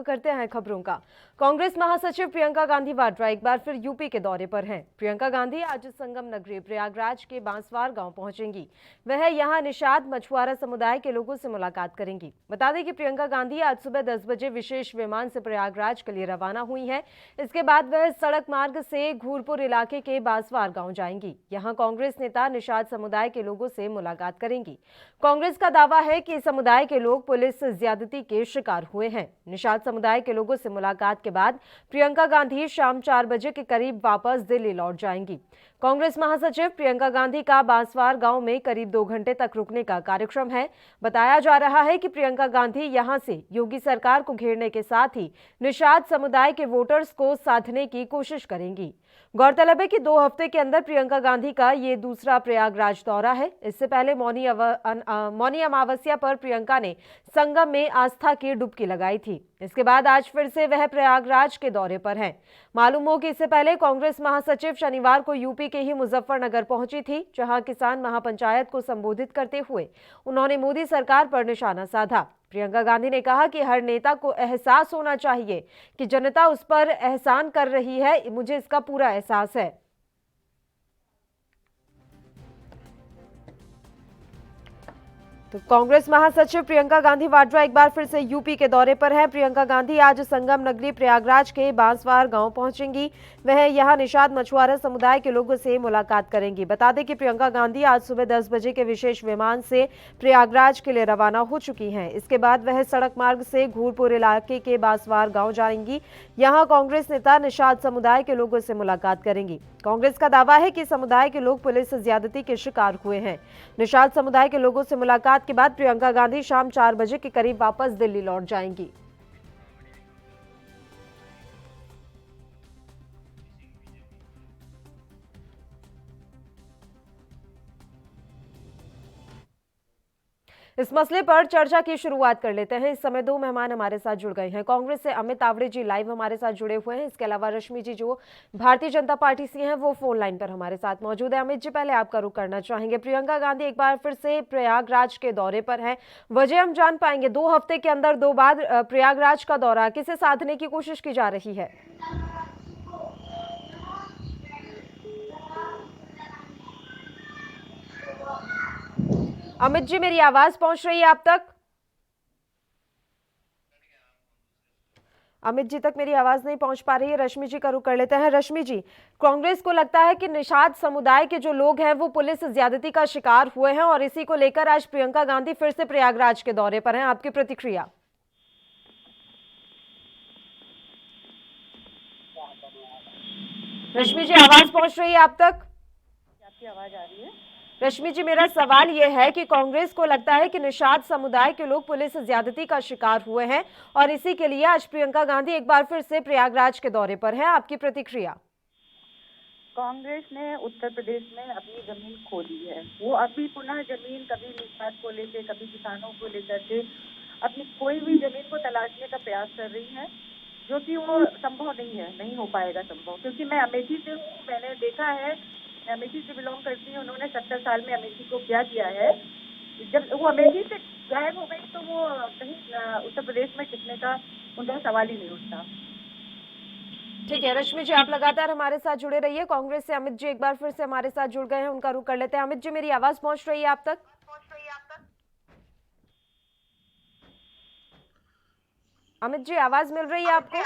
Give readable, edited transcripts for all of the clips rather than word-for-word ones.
करते हैं खबरों का। कांग्रेस महासचिव प्रियंका गांधी वाड्रा एक बार फिर यूपी के दौरे पर हैं। प्रियंका गांधी आज संगम नगरी प्रयागराज के बांसवार गांव पहुंचेंगी। वह यहां निषाद मछुआरा समुदाय के लोगों से मुलाकात करेंगी। बता दें कि प्रियंका गांधी आज सुबह 10 बजे विशेष विमान से प्रयागराज के लिए रवाना हुई हैं। इसके बाद वह सड़क मार्ग से घूरपुर इलाके के बांसवार गाँव जाएंगी। यहाँ कांग्रेस नेता निषाद समुदाय के लोगों से मुलाकात करेंगी। कांग्रेस का दावा है कि समुदाय के लोग पुलिस ज्यादती के शिकार हुए हैं। निषाद समुदाय के लोगों से मुलाकात के बाद प्रियंका गांधी शाम 4 बजे के करीब वापस दिल्ली लौट जाएंगी। कांग्रेस महासचिव प्रियंका गांधी का बांसवार गांव में करीब 2 घंटे तक रुकने का कार्यक्रम है। बताया जा रहा है कि प्रियंका गांधी यहां से योगी सरकार को घेरने के साथ ही निषाद समुदाय के वोटर्स को साधने की कोशिश करेंगी। गौरतलब है कि 2 हफ्ते के अंदर प्रियंका गांधी का ये दूसरा प्रयागराज दौरा है। इससे पहले मौनी अमावस्या पर प्रियंका ने संगम में आस्था की डुबकी लगाई थी। इसके बाद आज फिर से वह प्रयागराज के दौरे पर हैं। मालूम हो कि इससे पहले कांग्रेस महासचिव शनिवार को यूपी के ही मुजफ्फरनगर पहुंची थी, जहां किसान महापंचायत को संबोधित करते हुए उन्होंने मोदी सरकार पर निशाना साधा। प्रियंका गांधी ने कहा कि हर नेता को एहसास होना चाहिए कि जनता उस पर एहसान कर रही है, मुझे इसका पूरा एहसास है। तो कांग्रेस महासचिव प्रियंका गांधी वाड्रा एक बार फिर से यूपी के दौरे पर हैं। प्रियंका गांधी आज संगम नगरी प्रयागराज के बांसवार गांव पहुंचेंगी। वह यहां निषाद मछुआरा समुदाय के लोगों से मुलाकात करेंगी। बता दें कि प्रियंका गांधी आज सुबह 10 बजे के विशेष विमान से प्रयागराज के लिए रवाना हो चुकी हैं। इसके बाद वह सड़क मार्ग से घूरपुर इलाके के बांसवार गाँव जाएंगी। यहाँ कांग्रेस नेता निषाद समुदाय के लोगों से मुलाकात करेंगी। कांग्रेस का दावा है कि समुदाय के लोग पुलिस ज्यादती के शिकार हुए हैं। निषाद समुदाय के लोगों से मुलाकात के बाद प्रियंका गांधी शाम 4 बजे के करीब वापस दिल्ली लौट जाएंगी। इस मसले पर चर्चा की शुरुआत कर लेते हैं। इस समय 2 मेहमान हमारे साथ जुड़ गए हैं। कांग्रेस से अमित तावड़े जी लाइव हमारे साथ जुड़े हुए हैं। इसके अलावा रश्मि जी जो भारतीय जनता पार्टी से हैं वो फोन लाइन पर हमारे साथ मौजूद है। अमित जी, पहले आपका रुख करना चाहेंगे। प्रियंका गांधी एक बार फिर से प्रयागराज के दौरे पर हैं, वजह हम जान पाएंगे? 2 हफ्ते के अंदर 2 बार प्रयागराज का दौरा, किसे साधने की कोशिश की जा रही है? अमित जी, मेरी आवाज पहुंच रही है आप तक? अमित जी तक मेरी आवाज नहीं पहुंच पा रही है। रश्मि जी का रुख कर लेते हैं। रश्मि जी, कांग्रेस को लगता है कि निषाद समुदाय के जो लोग हैं वो पुलिस ज्यादती का शिकार हुए हैं और इसी को लेकर आज प्रियंका गांधी फिर से प्रयागराज के दौरे पर हैं। आपकी प्रतिक्रिया? रश्मि जी, आवाज पहुंच रही है आप तक? आपकी आवाज आ रही है? रश्मि जी, मेरा सवाल यह है कि कांग्रेस को लगता है कि निषाद समुदाय के लोग पुलिस ज्यादती का शिकार हुए हैं और इसी के लिए आज प्रियंका गांधी एक बार फिर से प्रयागराज के दौरे पर हैं। आपकी प्रतिक्रिया? कांग्रेस ने उत्तर प्रदेश में अपनी जमीन खो दी है। वो अभी पुनः जमीन कभी निषाद को लेकर, कभी किसानों को लेकर के अपनी कोई भी जमीन को तलाशने का प्रयास कर रही है, जो कि वो संभव नहीं है, नहीं हो पाएगा संभव। क्योंकि मैं अमेठी से हूँ, मैंने देखा है, मैं अमेठी से बिलोंग करती हूँ। उन्होंने 70 साल में अमेठी को क्या किया है। जब वो अमेठी से गायब हो गई तो वो कहीं उत्तर प्रदेश में टिकने का उनका सवाल ही नहीं उठता। ठीक है रश्मि जी, आप लगातार हमारे साथ जुड़े रहिए। कांग्रेस से अमित जी एक बार फिर से हमारे साथ जुड़ गए हैं, उनका रुख कर लेते हैं। अमित जी, मेरी आवाज पहुंच रही है आप तक? अमित जी, आवाज मिल रही है आपको?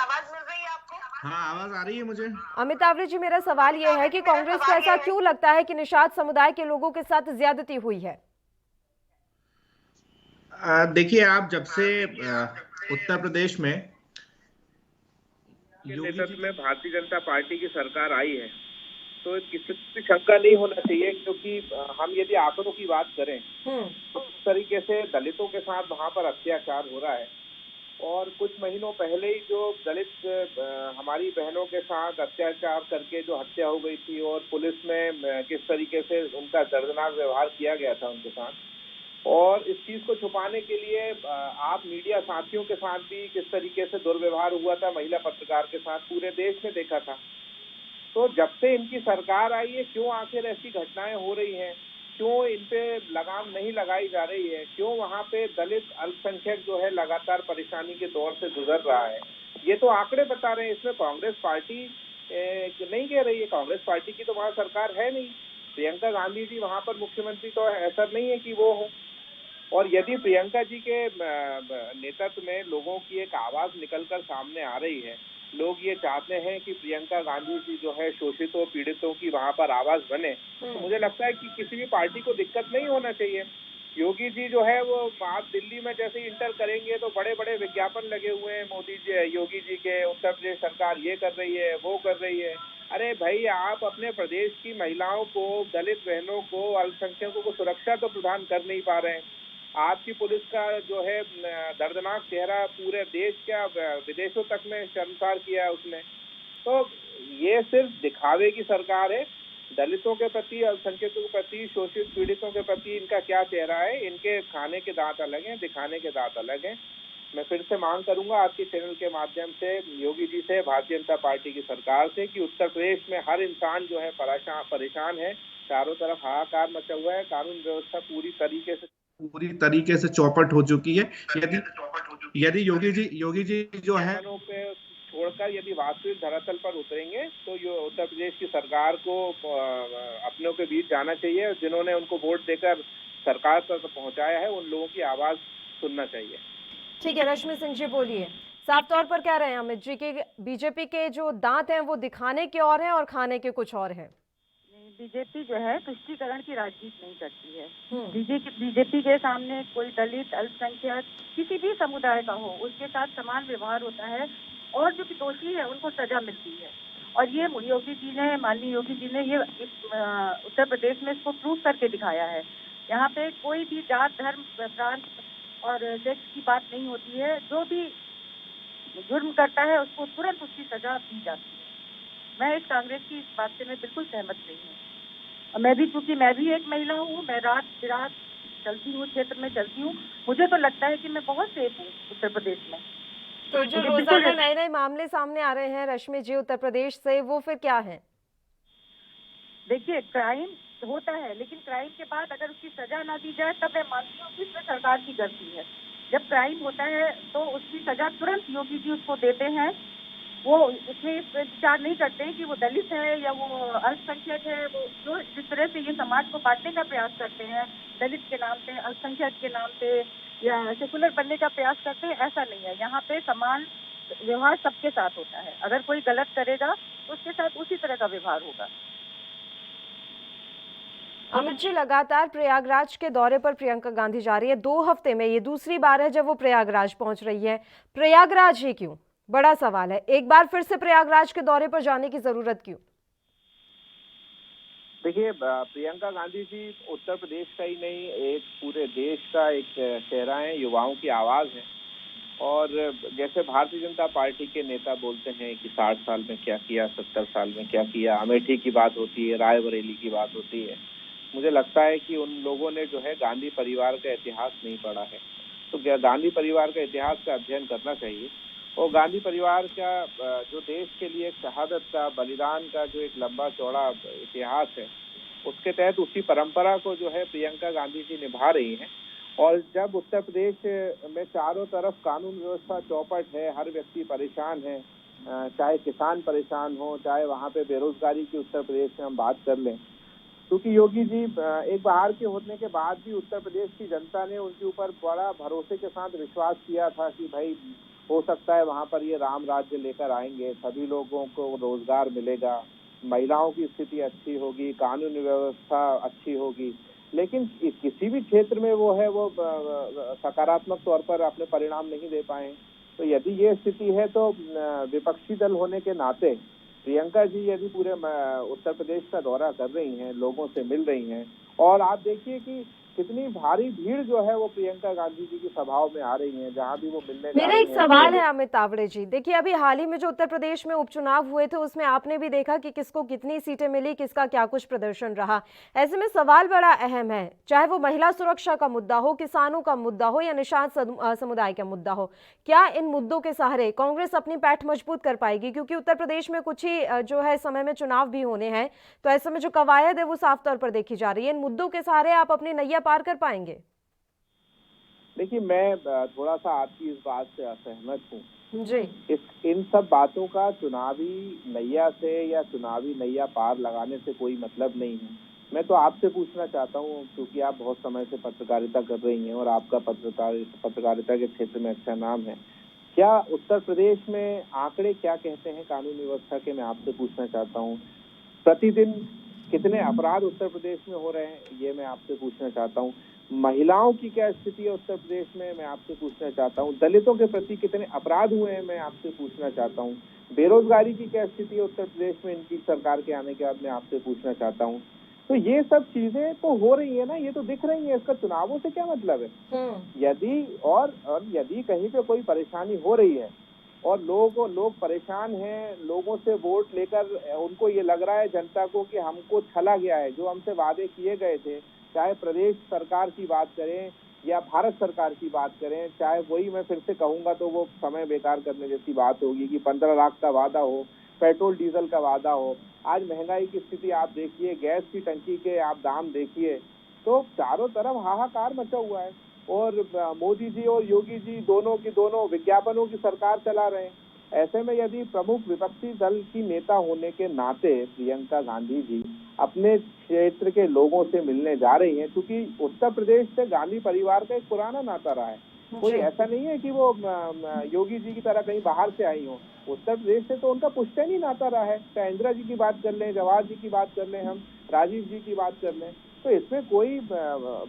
हाँ, आवाज आ रही है मुझे। अमित तावड़े जी, मेरा सवाल यह है कि कांग्रेस को ऐसा क्यों लगता है कि निषाद समुदाय के लोगों के साथ ज्यादती हुई है? देखिए, आप जब से उत्तर प्रदेश में नेतृत्व में भारतीय जनता पार्टी की सरकार आई है तो किसी की शंका नहीं होना चाहिए, क्योंकि हम यदि आंकड़ों की बात करें तो इस तरीके से दलितों के साथ वहां पर अत्याचार हो रहा है। और कुछ महीनों पहले ही जो दलित हमारी बहनों के साथ अत्याचार करके जो हत्या हो गई थी और पुलिस में किस तरीके से उनका दर्दनाक व्यवहार किया गया था उनके साथ, और इस चीज को छुपाने के लिए आप मीडिया साथियों के साथ भी किस तरीके से दुर्व्यवहार हुआ था महिला पत्रकार के साथ, पूरे देश ने देखा था। तो जब से इनकी सरकार आई है, क्यों आखिर ऐसी घटनाएं हो रही हैं, क्यों इन पे लगाम नहीं लगाई जा रही है, क्यों वहाँ पे दलित अल्पसंख्यक जो है लगातार परेशानी के दौर से गुजर रहा है, ये तो आंकड़े बता रहे हैं। इसमें कांग्रेस पार्टी नहीं कह रही है, कांग्रेस पार्टी की तो वहाँ सरकार है नहीं, प्रियंका गांधी जी वहाँ पर मुख्यमंत्री तो ऐसा नहीं है कि वो हो। और यदि प्रियंका जी के नेतृत्व में लोगों की एक आवाज निकलकर सामने आ रही है, लोग ये चाहते हैं कि प्रियंका गांधी जी जो है शोषितों पीड़ितों की वहां पर आवाज बने, तो मुझे लगता है कि किसी भी पार्टी को दिक्कत नहीं होना चाहिए। योगी जी जो है वो आज दिल्ली में जैसे इंटर करेंगे तो बड़े बड़े विज्ञापन लगे हुए हैं मोदी जी योगी जी के, उत्तर प्रदेश सरकार ये कर रही है वो कर रही है। अरे भाई, आप अपने प्रदेश की महिलाओं को, दलित बहनों को, अल्पसंख्यकों को सुरक्षा तो प्रदान कर नहीं पा रहे हैं। आपकी पुलिस का जो है दर्दनाक चेहरा पूरे देश का विदेशों तक में शर्मसार किया है उसने। तो ये सिर्फ दिखावे की सरकार है। दलितों के प्रति, अल्पसंख्यकों के प्रति, शोषित पीड़ितों के प्रति इनका क्या चेहरा है, इनके खाने के दांत अलग हैं, दिखाने के दांत अलग हैं। मैं फिर से मांग करूंगा आपके चैनल के माध्यम से योगी जी से, भारतीय जनता पार्टी की सरकार से, कि उत्तर प्रदेश में हर इंसान जो है परेशान है, चारों तरफ हाहाकार मचा हुआ है, कानून व्यवस्था पूरी तरीके से चौपट हो चुकी है। यदि योगी जी जो है पे छोड़कर यदि वास्तविक धरातल पर उतरेंगे तो उत्तर प्रदेश की सरकार को अपनों के बीच जाना चाहिए। जिन्होंने उनको वोट देकर सरकार तक पहुंचाया है, उन लोगों की आवाज सुनना चाहिए। ठीक है, रश्मि सिंह जी बोलिए, साफ तौर पर कह रहे हैं अमित जी के बीजेपी के जो दांत हैं वो दिखाने के और हैं और खाने के कुछ और हैं। बीजेपी जो है तुष्टीकरण की राजनीति नहीं करती है। बीजेपी के सामने कोई दलित, अल्पसंख्यक, किसी भी समुदाय का हो, उसके साथ समान व्यवहार होता है और जो दोषी है उनको सजा मिलती है। और ये योगी जी ने, माननीय योगी जी ने ये उत्तर प्रदेश में इसको प्रूव करके दिखाया है। यहाँ पे कोई भी जात, धर्म, प्रांत और सेक्स की बात नहीं होती है। जो भी जुर्म करता है उसको तुरंत उसकी सजा दी जाती है। मैं इस कांग्रेस की इस बात से मैं बिल्कुल सहमत नहीं हूँ। मैं भी, क्योंकि मैं भी एक महिला हूँ, मैं रात बिरात चलती हूँ, क्षेत्र में चलती हूँ, मुझे तो लगता है कि मैं बहुत सेफ हूँ उत्तर प्रदेश में। तो जो रोजाना नए नए मामले सामने आ रहे हैं रश्मि जी उत्तर प्रदेश से, वो फिर क्या है? देखिए, क्राइम होता है, लेकिन क्राइम के बाद अगर उसकी सजा ना दी जाए तब मैं मानती हूँ कि इसमें सरकार की गलती है। जब क्राइम होता है तो उसकी सजा तुरंत योगी जी उसको देते हैं। वो इसमें विचार नहीं करते हैं कि वो दलित है या वो अल्पसंख्यक है। वो जो जिस तरह से ये समाज को बांटने का प्रयास करते हैं, दलित के नाम पे, अल्पसंख्यक के नाम पे, या सेकुलर बनने का प्रयास करते हैं, ऐसा नहीं है। यहाँ पे समान व्यवहार सबके साथ होता है। अगर कोई गलत करेगा तो उसके साथ उसी तरह का व्यवहार होगा। अमित जी, लगातार प्रयागराज के दौरे पर प्रियंका गांधी जा रही है। 2 हफ्ते में ये दूसरी बार है जब वो प्रयागराज पहुंच रही है। प्रयागराज ही क्यों? बड़ा सवाल है। एक बार फिर से प्रयागराज के दौरे पर जाने की जरूरत क्यों? देखिए, प्रियंका गांधी जी उत्तर प्रदेश का ही नहीं, एक पूरे देश का एक चेहरा है, युवाओं की आवाज है। और जैसे भारतीय जनता पार्टी के नेता बोलते हैं कि 60 साल में क्या किया, 70 साल में क्या किया, अमेठी की बात होती है, रायबरेली की बात होती है, मुझे लगता है कि उन लोगों ने जो है गांधी परिवार का इतिहास नहीं पढ़ा है। तो गांधी परिवार का इतिहास का अध्ययन करना चाहिए। और गांधी परिवार का जो देश के लिए शहादत का, बलिदान का जो एक लंबा चौड़ा इतिहास है, उसके तहत उसी परंपरा को जो है प्रियंका गांधी जी निभा रही हैं। और जब उत्तर प्रदेश में चारों तरफ कानून व्यवस्था चौपट है, हर व्यक्ति परेशान है, चाहे किसान परेशान हो, चाहे वहाँ पे बेरोजगारी की उत्तर प्रदेश में हम बात कर लें, क्योंकि योगी जी एक बाहर के होने के बाद भी उत्तर प्रदेश की जनता ने उनके ऊपर बड़ा भरोसे के साथ विश्वास किया था कि भाई हो सकता है वहाँ पर ये राम राज्य लेकर आएंगे, सभी लोगों को रोजगार मिलेगा, महिलाओं की स्थिति अच्छी होगी, कानून व्यवस्था अच्छी होगी। लेकिन किसी भी क्षेत्र में वो सकारात्मक तौर पर अपने परिणाम नहीं दे पाए। तो यदि ये स्थिति है तो विपक्षी दल होने के नाते प्रियंका जी यदि पूरे उत्तर प्रदेश का दौरा कर रही हैं, लोगों से मिल रही हैं, और आप देखिए कि कितनी भारी भीड़ जो है वो प्रियंका गांधी जी की सभाओं में आ रही है, जहां भी वो मिलने जा मेरा रही एक हैं। सवाल है अमित तावड़े जी, देखिए अभी हाल ही में जो उत्तर प्रदेश में उपचुनाव हुए थे उसमें आपने भी देखा कि किसको कितनी सीटें मिली, किसका क्या कुछ प्रदर्शन रहा। ऐसे में सवाल बड़ा अहम है, चाहे वो महिला सुरक्षा का मुद्दा हो, किसानों का मुद्दा हो या निषाद समुदाय का मुद्दा हो, क्या इन मुद्दों के सहारे कांग्रेस अपनी पैठ मजबूत कर पाएगी? क्योंकि उत्तर प्रदेश में कुछ ही जो है समय में चुनाव भी होने हैं, तो ऐसे में जो कवायद है वो साफ तौर पर देखी जा रही है। इन मुद्दों के सहारे आप अपनी नैया पार कर पाएंगे? देखिए, मैं थोड़ा सा आपकी इस बात से असहमत हूँ जी। इन सब बातों का चुनावी नैया से या चुनावी नैया पार लगाने से कोई मतलब नहीं है। मैं तो आपसे पूछना चाहता हूँ, क्योंकि आप बहुत समय से पत्रकारिता कर रही हैं और आपका पत्रकारिता के क्षेत्र में अच्छा नाम है, क्या उत्तर प्रदेश में आंकड़े क्या कहते हैं कानून व्यवस्था के? मैं आपसे पूछना चाहता हूँ। प्रतिदिन कितने अपराध उत्तर प्रदेश में हो रहे हैं, ये मैं आपसे पूछना चाहता हूँ। महिलाओं की क्या स्थिति है उत्तर प्रदेश में, मैं आपसे पूछना चाहता हूँ। दलितों के प्रति कितने अपराध हुए हैं, मैं आपसे पूछना चाहता हूँ। बेरोजगारी की क्या स्थिति है उत्तर प्रदेश में इनकी सरकार के आने के बाद, मैं आपसे पूछना चाहता हूँ। तो ये सब चीजें तो हो रही है ना, ये तो दिख रही है, इसका चुनावों से क्या मतलब है? यदि कहीं पे कोई परेशानी हो रही है और लोग परेशान हैं, लोगों से वोट लेकर उनको ये लग रहा है जनता को कि हमको छला गया है, जो हमसे वादे किए गए थे, चाहे प्रदेश सरकार की बात करें या भारत सरकार की बात करें, चाहे वही मैं फिर से कहूंगा तो वो समय बेकार करने जैसी बात होगी कि 15 लाख का वादा हो, पेट्रोल डीजल का वादा हो। आज महंगाई की स्थिति आप देखिए, गैस की टंकी के आप दाम देखिए, तो चारों तरफ हाहाकार मचा हुआ है। और मोदी जी और योगी जी दोनों की दोनों विज्ञापनों की सरकार चला रहे हैं। ऐसे में यदि प्रमुख विपक्षी दल की नेता होने के नाते प्रियंका गांधी जी अपने क्षेत्र के लोगों से मिलने जा रही हैं, क्योंकि उत्तर प्रदेश से गांधी परिवार का एक पुराना नाता रहा है, कोई ऐसा नहीं है कि वो योगी जी की तरह कहीं बाहर से आई हो। उत्तर प्रदेश से तो उनका पुश्तैनी नाता रहा है। चाहे इंदिरा जी की बात कर लें, जवाहर जी की बात कर लें, हम राजीव जी की बात कर लें, तो इसमें कोई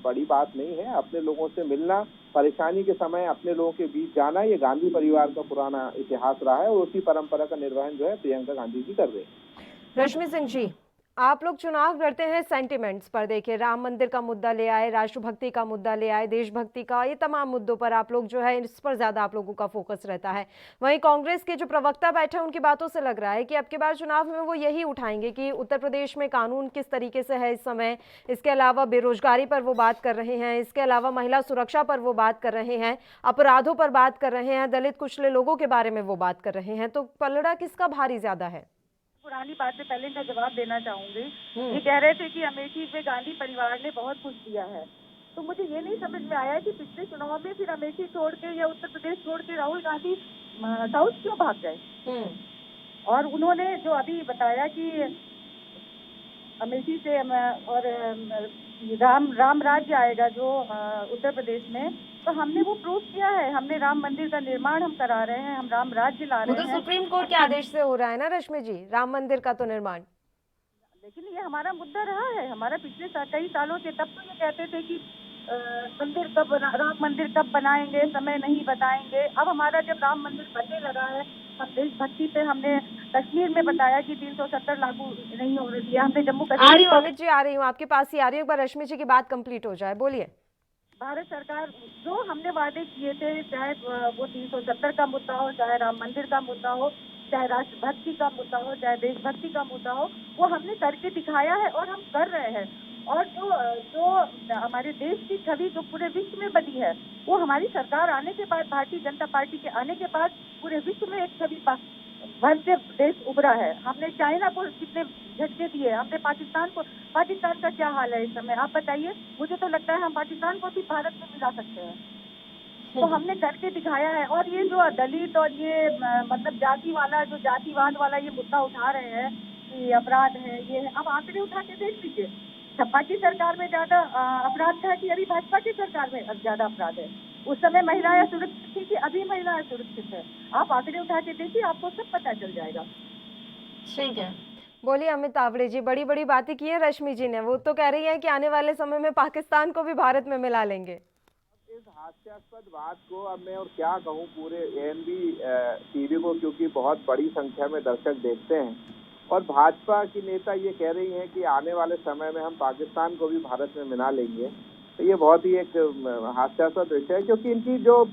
बड़ी बात नहीं है। अपने लोगों से मिलना, परेशानी के समय अपने लोगों के बीच जाना, ये गांधी परिवार का पुराना इतिहास रहा है और उसी परंपरा का निर्वहन जो है प्रियंका गांधी जी कर रहे हैं। रश्मि सिंह जी, आप लोग चुनाव लड़ते हैं सेंटिमेंट्स पर, देखिए राम मंदिर का मुद्दा ले आए, राष्ट्रभक्ति का मुद्दा ले आए, देशभक्ति का, ये तमाम मुद्दों पर आप लोग जो है इस पर ज्यादा आप लोगों का फोकस रहता है। वहीं कांग्रेस के जो प्रवक्ता बैठे हैं उनकी बातों से लग रहा है कि अब की बार चुनाव में वो यही उठाएंगे कि उत्तर प्रदेश में कानून किस तरीके से है इस समय, इसके अलावा बेरोजगारी पर वो बात कर रहे हैं, इसके अलावा महिला सुरक्षा पर वो बात कर रहे हैं, अपराधों पर बात कर रहे हैं, दलित कुचले लोगों के बारे में वो बात कर रहे हैं। तो पलड़ा किसका भारी ज्यादा है? पुरानी बात से पहले मैं जवाब देना चाहूंगी। ये कह रहे थे कि अमेठी में गांधी परिवार ने बहुत कुछ दिया है, तो मुझे ये नहीं समझ में आया कि पिछले चुनाव में फिर अमेठी छोड़ के या उत्तर प्रदेश छोड़ के राहुल गांधी साउथ क्यों भाग गए। और उन्होंने जो अभी बताया कि अमेठी से और राम राज्य आएगा जो उत्तर प्रदेश में, तो हमने वो प्रूव किया है। हमने राम मंदिर का निर्माण हम करा रहे हैं, हम राम राज्य ला रहे हैं। तो सुप्रीम कोर्ट के आदेश से हो रहा है ना रश्मि जी, राम मंदिर का तो निर्माण। लेकिन ये हमारा मुद्दा रहा है, हमारा पिछले कई सालों से। तब तो ये कहते थे कि मंदिर कब राम मंदिर कब बनाएंगे, समय नहीं बताएंगे। अब हमारा जब राम मंदिर बनने लगा है, हम देशभक्ति पे हमने कश्मीर में बताया कि 370 लागू नहीं होने दिया, हमने जम्मू कश्मीर। आ रही हूँ अमित जी, आ रही हूँ, आपके पास ही आ रही हूँ। एक बार रश्मि जी की बात कंप्लीट हो जाए, बोलिए। भारत सरकार जो हमने वादे किए थे, चाहे वो 370 का मुद्दा हो, चाहे राम मंदिर का मुद्दा हो, चाहे राष्ट्रभक्ति का मुद्दा हो, चाहे देशभक्ति का मुद्दा हो, वो हमने करके दिखाया है और हम कर रहे हैं। और जो हमारे देश की छवि जो पूरे विश्व में बनी है, वो हमारी सरकार आने के बाद, भारतीय जनता पार्टी के आने के बाद पूरे विश्व में एक छवि भव्य देश उभरा है। हमने चाइना को कितने झटके दिए, हमने पाकिस्तान का क्या हाल है इस समय आप बताइए। मुझे तो लगता है हम पाकिस्तान को भी भारत में मिला सकते हैं। तो हमने करके दिखाया है। और ये जो दलित और ये मतलब जातिवाद वाला ये मुद्दा उठा रहे हैं कि अपराध है, ये है, अब आंकड़े उठा के देख लीजिए। सपा की सरकार में ज्यादा अपराध था कि अभी भाजपा की सरकार में अब ज्यादा अपराध है। उस समय महिलाएं सुरक्षित थी कि अभी महिलाएं सुरक्षित है। आप आंकड़े उठा के देखिए, आपको सब पता चल जाएगा। ठीक है, बोलिए अमित तावड़े जी। बड़ी बड़ी बातें की है रश्मि जी ने, वो तो कह रही है कि आने वाले समय में पाकिस्तान को भी भारत में मिला लेंगे। इस हास्यास्पद बात को अब मैं और क्या कहूँ पूरे ANB टीवी को, क्योंकि बहुत बड़ी संख्या में दर्शक देखते हैं, और भाजपा की नेता ये कह रही हैं कि आने वाले समय में हम पाकिस्तान को भी भारत में मिला लेंगे। तो ये बहुत ही एक हास्यास्पद विषय है, क्योंकि इनकी जो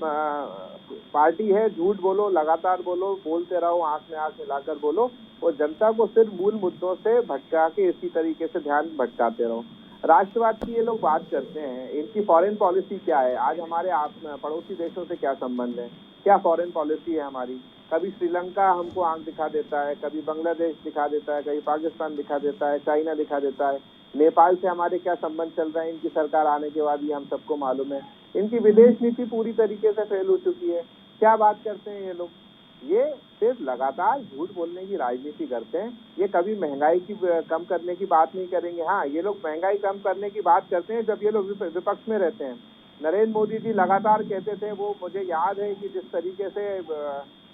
पार्टी है, झूठ बोलो, लगातार बोलो, बोलते रहो, आंख में आंख मिलाकर बोलो, और जनता को सिर्फ मूल मुद्दों से भटका के इसी तरीके से ध्यान भटकाते रहो। राष्ट्रवाद की ये लोग बात करते हैं, इनकी फॉरेन पॉलिसी क्या है? आज हमारे पड़ोसी देशों से क्या संबंध है, क्या फॉरेन पॉलिसी है हमारी? कभी श्रीलंका हमको आंख दिखा देता है, कभी बांग्लादेश दिखा देता है, कभी पाकिस्तान दिखा देता है, चाइना दिखा देता है, नेपाल से हमारे क्या संबंध चल रहे हैं इनकी सरकार आने के बाद, ये हम सबको मालूम है। इनकी विदेश नीति पूरी तरीके से फेल हो चुकी है। क्या बात करते हैं ये लोग? ये सिर्फ लगातार झूठ बोलने की राजनीति करते हैं। ये कभी महंगाई की कम करने की बात नहीं करेंगे। हाँ, ये लोग महंगाई कम करने की बात करते हैं जब ये लोग विपक्ष में रहते हैं। नरेंद्र मोदी जी लगातार कहते थे, वो मुझे याद है कि जिस तरीके से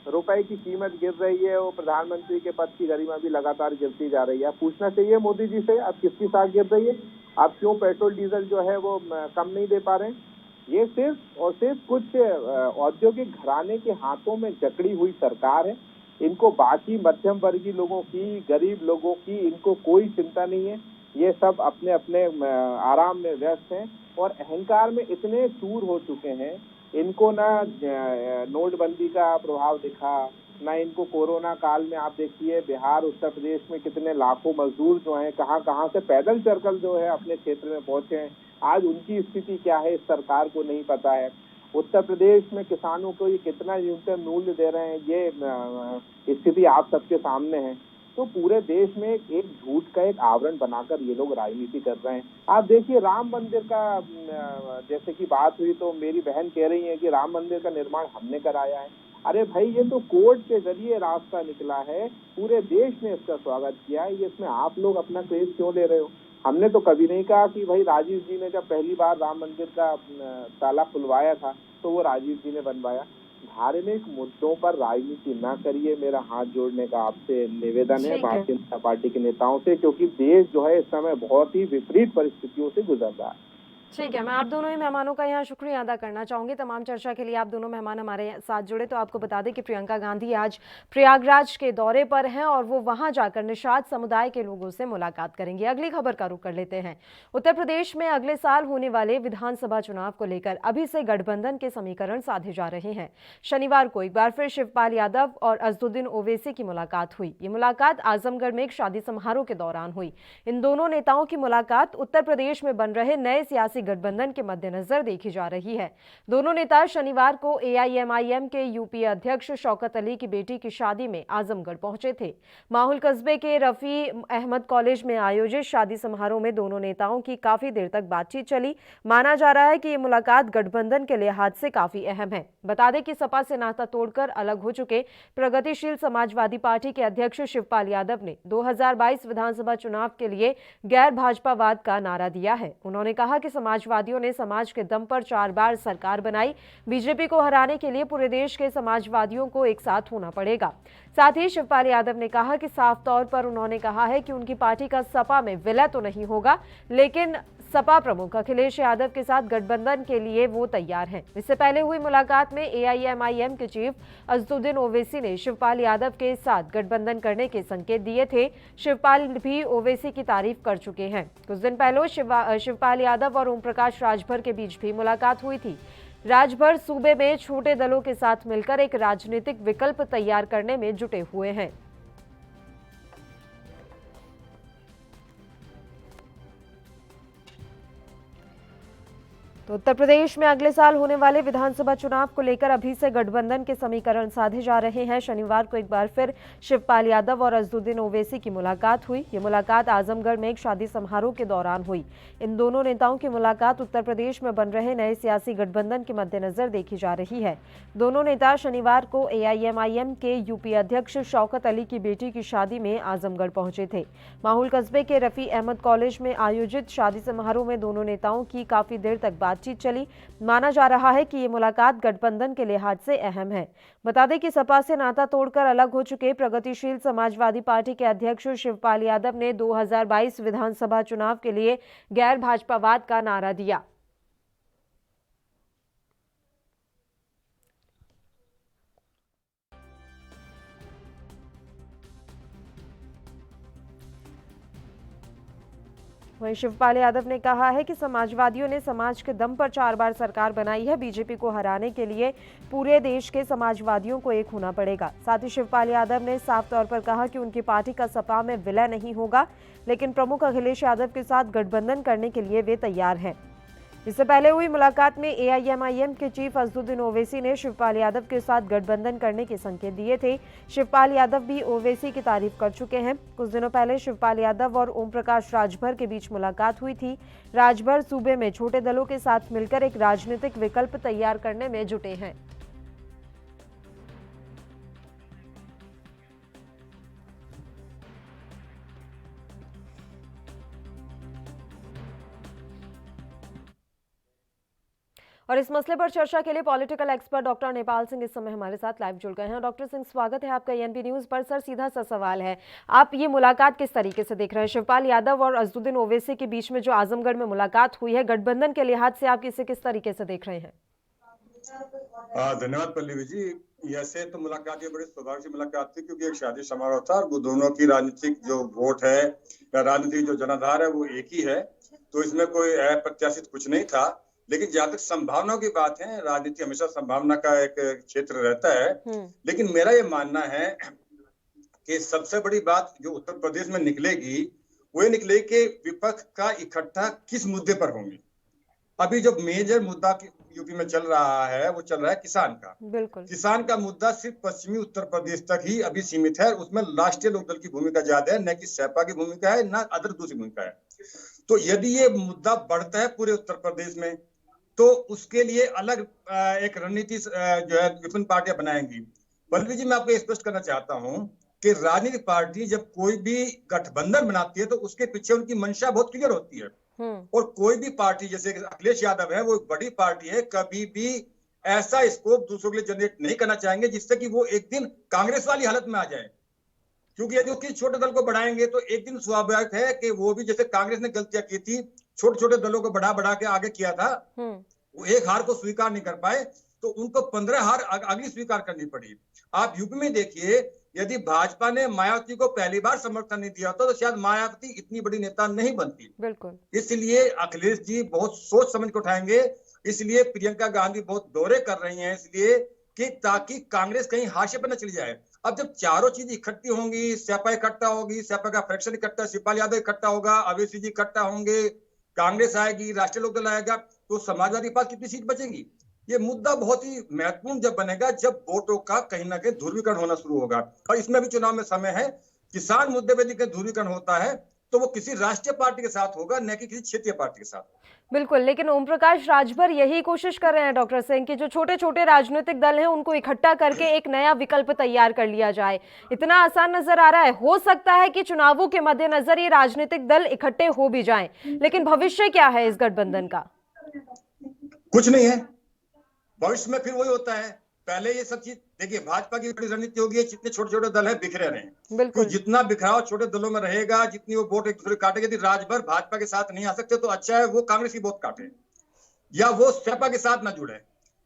रुपए की कीमत गिर रही है, वो प्रधानमंत्री के पद की गरिमा भी लगातार गिरती जा रही है। अब पूछना चाहिए मोदी जी से, अब किसकी साख गिर रही है? अब क्यों पेट्रोल डीजल जो है वो कम नहीं दे पा रहे हैं? ये सिर्फ और सिर्फ कुछ औद्योगिक घराने के हाथों में जकड़ी हुई सरकार है। इनको बाकी मध्यम वर्गीय लोगों की, गरीब लोगों की इनको कोई चिंता नहीं है। ये सब अपने अपने आराम में व्यस्त हैं और अहंकार में इतने चूर हो चुके हैं। इनको ना नोटबंदी का प्रभाव दिखा, ना इनको कोरोना काल में। आप देखिए बिहार, उत्तर प्रदेश में कितने लाखों मजदूर जो हैं कहां कहां से पैदल चलकर जो है अपने क्षेत्र में पहुंचे हैं। आज उनकी स्थिति क्या है इस सरकार को नहीं पता है। उत्तर प्रदेश में किसानों को ये कितना न्यूनतम मूल्य दे रहे हैं, ये स्थिति आप सबके सामने है। तो पूरे देश में एक झूठ का एक आवरण बनाकर ये लोग राजनीति कर रहे हैं। आप देखिए राम मंदिर का जैसे कि बात हुई, तो मेरी बहन कह रही है कि राम मंदिर का निर्माण हमने कराया है। अरे भाई, ये तो कोर्ट के जरिए रास्ता निकला है, पूरे देश ने इसका स्वागत किया है। ये इसमें आप लोग अपना क्रेज क्यों ले रहे हो? हमने तो कभी नहीं कहा कि भाई राजीव जी ने जब पहली बार राम मंदिर का ताला खुलवाया था तो वो राजीव जी ने बनवाया। धार्मिक मुद्दों पर राजनीति ना करिए, मेरा हाथ जोड़ने का आपसे निवेदन है भारतीय जनता पार्टी के नेताओं से, क्योंकि देश जो है इस समय बहुत ही विपरीत परिस्थितियों से गुजर रहा है। ठीक है, मैं आप दोनों ही मेहमानों का यहाँ शुक्रिया अदा करना चाहूंगी। तमाम चर्चा के लिए आप दोनों मेहमान हमारे साथ जुड़े। तो आपको बता दें कि प्रियंका गांधी आज प्रयागराज के दौरे पर हैं और वो वहां जाकर निषाद समुदाय के लोगों से मुलाकात करेंगे। अगली खबर का रुख कर लेते हैं। उत्तर प्रदेश में अगले साल होने वाले विधानसभा चुनाव को लेकर अभी से गठबंधन के समीकरण साधे जा रहे हैं। शनिवार को एक बार फिर शिवपाल यादव और अजदुद्दीन ओवैसी की मुलाकात हुई। ये मुलाकात आजमगढ़ में एक शादी समारोह के दौरान हुई। इन दोनों नेताओं की मुलाकात उत्तर प्रदेश में बन रहे नए सियासी गठबंधन के मद्देनजर देखी जा रही है। दोनों नेता शनिवार को एआईएमआईएम के यूपी अध्यक्ष शौकत अली की बेटी की शादी में आजमगढ़ पहुंचे थे। माहुल कस्बे के रफी अहमद कॉलेज में आयोजित शादी समारोह में दोनों नेताओं की काफी देर तक बातचीत चली। माना जा रहा है कि ये मुलाकात गठबंधन के लिहाज से काफी अहम है। बता दें कि सपा से नाता तोड़कर अलग हो चुके प्रगतिशील समाजवादी पार्टी के अध्यक्ष शिवपाल यादव ने 2022 विधानसभा चुनाव के लिए गैर भाजपावाद का नारा दिया है। उन्होंने कहा कि समाजवादियों ने समाज के दम पर 4 बार सरकार बनाई। बीजेपी को हराने के लिए पूरे देश के समाजवादियों को एक साथ होना पड़ेगा। साथ ही शिवपाल यादव ने कहा कि साफ तौर पर उन्होंने कहा है कि उनकी पार्टी का सपा में विलय तो नहीं होगा, लेकिन सपा प्रमुख अखिलेश यादव के साथ गठबंधन के लिए वो तैयार हैं। इससे पहले हुई मुलाकात में एआईएमआईएम के चीफ अजदुद्दीन ओवैसी ने शिवपाल यादव के साथ गठबंधन करने के संकेत दिए थे। शिवपाल भी ओवैसी की तारीफ कर चुके हैं। कुछ दिन पहले शिवपाल यादव और ओम प्रकाश राजभर के बीच भी मुलाकात हुई थी। राजभर सूबे में छोटे दलों के साथ मिलकर एक राजनीतिक विकल्प तैयार करने में जुटे हुए हैं। तो उत्तर प्रदेश में अगले साल होने वाले विधानसभा चुनाव को लेकर अभी से गठबंधन के समीकरण साधे जा रहे हैं। शनिवार को एक बार फिर शिवपाल यादव और अजदुद्दीन ओवैसी की मुलाकात हुई। ये मुलाकात आजमगढ़ में एक शादी समारोह के दौरान हुई। इन दोनों नेताओं की मुलाकात उत्तर प्रदेश में बन रहे नए सियासी गठबंधन के मद्देनजर देखी जा रही है। दोनों नेता शनिवार को एआईएमआईएम के यूपी अध्यक्ष शौकत अली की बेटी की शादी में आजमगढ़ पहुंचे थे। माहुल कस्बे के रफी अहमद कॉलेज में आयोजित शादी समारोह में दोनों नेताओं की काफी देर तक बातचीत चली। माना जा रहा है कि ये मुलाकात गठबंधन के लिहाज से अहम है। बता दें कि सपा से नाता तोड़कर अलग हो चुके प्रगतिशील समाजवादी पार्टी के अध्यक्ष शिवपाल यादव ने 2022 विधानसभा चुनाव के लिए गैर भाजपावाद का नारा दिया। वहीं शिवपाल यादव ने कहा है कि समाजवादियों ने समाज के दम पर 4 बार सरकार बनाई है। बीजेपी को हराने के लिए पूरे देश के समाजवादियों को एक होना पड़ेगा। साथ ही शिवपाल यादव ने साफ तौर पर कहा कि उनकी पार्टी का सपा में विलय नहीं होगा, लेकिन प्रमुख अखिलेश यादव के साथ गठबंधन करने के लिए वे तैयार हैं। इससे पहले हुई मुलाकात में एआईएमआईएम के चीफ असदुद्दीन ओवैसी ने शिवपाल यादव के साथ गठबंधन करने के संकेत दिए थे। शिवपाल यादव भी ओवैसी की तारीफ कर चुके हैं। कुछ दिनों पहले शिवपाल यादव और ओम प्रकाश राजभर के बीच मुलाकात हुई थी। राजभर सूबे में छोटे दलों के साथ मिलकर एक राजनीतिक विकल्प तैयार करने में जुटे हैं। और इस मसले पर चर्चा के लिए political expert doctor Nepal Singh इस समय हमारे साथ लाइव जुड़ गए हैं। डॉक्टर सिंह, स्वागत है आपका एएनबी न्यूज पर। सर, सीधा सा सवाल है, आप ये मुलाकात किस तरीके से देख रहे हैं? शिवपाल यादव और असदुद्दीन ओवैसी के बीच में जो आजमगढ़ में मुलाकात हुई है, गठबंधन के लिहाज से आप इसे किस तरीके से देख रहे हैं? धन्यवाद पल्लवी जी। ऐसे तो मुलाकात ये बड़ी स्वाभाविक सी मुलाकात थी, क्योंकि एक शादी समारोह था और वो दोनों की राजनीतिक जो वोट है या राजनीतिक जो जनाधार है वो एक ही है, तो इसमें कोई अप्रत्याशित कुछ नहीं था। लेकिन जहां तक संभावनाओं की बात है, राजनीति हमेशा संभावना का एक क्षेत्र रहता है। लेकिन मेरा ये मानना है कि सबसे बड़ी बात जो उत्तर प्रदेश में निकलेगी वो ये निकलेगी कि विपक्ष का इकट्ठा किस मुद्दे पर होंगे। अभी जो मेजर मुद्दा यूपी में चल रहा है वो चल रहा है किसान का। बिल्कुल, किसान का मुद्दा सिर्फ पश्चिमी उत्तर प्रदेश तक ही अभी सीमित है। उसमें राष्ट्रीय लोकदल की भूमिका ज्यादा है, न कि सपा की भूमिका है, न अदर दूसरी भूमिका है। तो यदि ये मुद्दा बढ़ता है पूरे उत्तर प्रदेश में, तो उसके लिए अलग एक रणनीति जो है विभिन्न पार्टियां बनाएंगी। पल्लवी जी, मैं आपको स्पष्ट करना चाहता हूं कि राजनीतिक पार्टी जब कोई भी गठबंधन बनाती है तो उसके पीछे उनकी मंशा बहुत क्लियर होती है। और कोई भी पार्टी, जैसे अखिलेश यादव है, वो एक बड़ी पार्टी है, कभी भी ऐसा स्कोप दूसरों के लिए जनरेट नहीं करना चाहेंगे जिससे कि वो एक दिन कांग्रेस वाली हालत में आ जाए। क्योंकि यदि वो किसी छोटे दल को बढ़ाएंगे तो एक दिन स्वाभाविक है कि वो भी, जैसे कांग्रेस ने गलतियां की थी, छोटे छोटे दलों को बढ़ा बढ़ा के आगे किया था, वो एक हार को स्वीकार नहीं कर पाए तो उनको 15 हार अगली स्वीकार करनी पड़ी। आप यूपी में देखिए, यदि भाजपा ने मायावती को पहली बार समर्थन नहीं दिया होता तो शायद मायावती इतनी बड़ी नेता नहीं बनती। बिल्कुल, इसलिए अखिलेश जी बहुत सोच समझ के उठाएंगे। इसलिए प्रियंका गांधी बहुत दौरे कर रही हैं, इसलिए कि ताकि कांग्रेस कहीं हाशिए पर न चली जाए। अब जब चारों चीज इकट्ठी होंगी, सपा इकट्ठा होगी, सपा का फ्रैक्शन इकट्ठा, शिवपाल यादव इकट्ठा होगा, ओवैसी जी इकट्ठा होंगे, कांग्रेस आएगी, राष्ट्रीय लोकदल आएगा, तो समाजवादी पार्टी कितनी सीट बचेगी? ये मुद्दा बहुत ही महत्वपूर्ण जब बनेगा, जब वोटों का कहीं ना कहीं ध्रुवीकरण होना शुरू होगा। और इसमें भी चुनाव में समय है। किसान मुद्दे पर यदि ध्रुवीकरण होता है तो वो किसी राष्ट्रीय पार्टी के साथ होगा, न कि किसी क्षेत्रीय पार्टी के साथ। बिल्कुल, लेकिन ओम प्रकाश राजभर यही कोशिश कर रहे हैं डॉक्टर सिंह कि जो छोटे छोटे राजनीतिक दल हैं उनको इकट्ठा करके एक नया विकल्प तैयार कर लिया जाए। इतना आसान नजर आ रहा है। हो सकता है कि चुनावों के मद्देनजर ये राजनीतिक दल इकट्ठे हो भी जाएं, लेकिन भविष्य क्या है इस गठबंधन का? कुछ नहीं है। भविष्य में फिर वही होता है। पहले ये सब चीज देखिए, भाजपा की बड़ी रणनीति होगी, जितने छोटे छोटे दल है बिखरे रहे। तो जितना बिखराव छोटे दलों में रहेगा, जितनी वो वोट एक दूसरे काटेंगे। यदि राजभर भाजपा के साथ नहीं आ सकते तो अच्छा है वो कांग्रेस की वोट काटे या वो सपा के साथ ना जुड़े,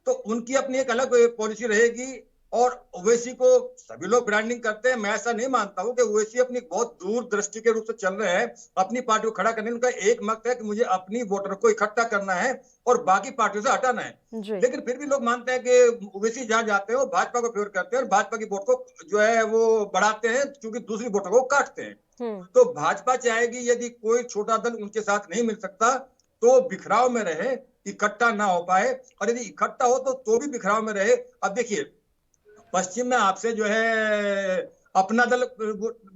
तो उनकी अपनी एक अलग पॉलिसी रहेगी। और ओवैसी को सभी लोग ब्रांडिंग करते हैं, मैं ऐसा नहीं मानता हूं कि ओवैसी अपनी बहुत दूरदृष्टि के रूप से चल रहे हैं अपनी पार्टी को खड़ा करने। उनका एक मकसद है कि मुझे अपनी वोटर को इकट्ठा करना है और बाकी पार्टियों से हटाना है। लेकिन फिर भी लोग मानते हैं कि ओवैसी जहां जाते हैं वो भाजपा को फेवर करते हैं और भाजपा की वोट को जो है वो बढ़ाते हैं, क्योंकि दूसरी वोटर को काटते हैं। तो भाजपा चाहेगी यदि कोई छोटा दल उनके साथ नहीं मिल सकता तो बिखराव में रहे, इकट्ठा ना हो पाए, और यदि इकट्ठा हो तो भी बिखराव में रहे। अब देखिए, पश्चिम में आपसे जो है अपना दल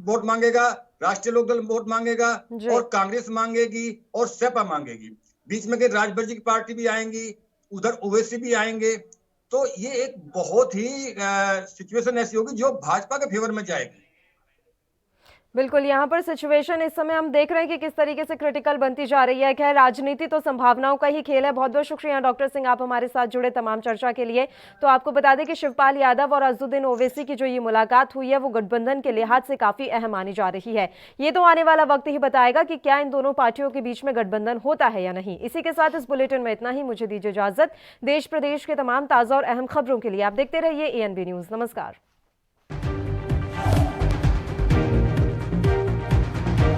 वोट मांगेगा, राष्ट्रीय लोकदल वोट मांगेगा और कांग्रेस मांगेगी और सपा मांगेगी। बीच में राजभर जी की पार्टी भी आएंगी, उधर ओवैसी भी आएंगे। तो ये एक बहुत ही सिचुएशन ऐसी होगी जो भाजपा के फेवर में जाएगी। बिल्कुल, यहाँ पर सिचुएशन इस समय हम देख रहे हैं कि किस तरीके से क्रिटिकल बनती जा रही है। खैर, राजनीति तो संभावनाओं का ही खेल है। बहुत बहुत शुक्रिया डॉक्टर सिंह, आप हमारे साथ जुड़े तमाम चर्चा के लिए। तो आपको बता दें कि शिवपाल यादव और असदुद्दीन ओवैसी की जो ये मुलाकात हुई है वो गठबंधन के लिहाज से काफी अहम मानी जा रही है। ये तो आने वाला वक्त ही बताएगा कि क्या इन दोनों पार्टियों के बीच में गठबंधन होता है या नहीं। इसी के साथ इस बुलेटिन में इतना ही। मुझे दीजिए इजाजत। देश प्रदेश के तमाम ताजा और अहम खबरों के लिए आप देखते रहिए एएनबी न्यूज। नमस्कार।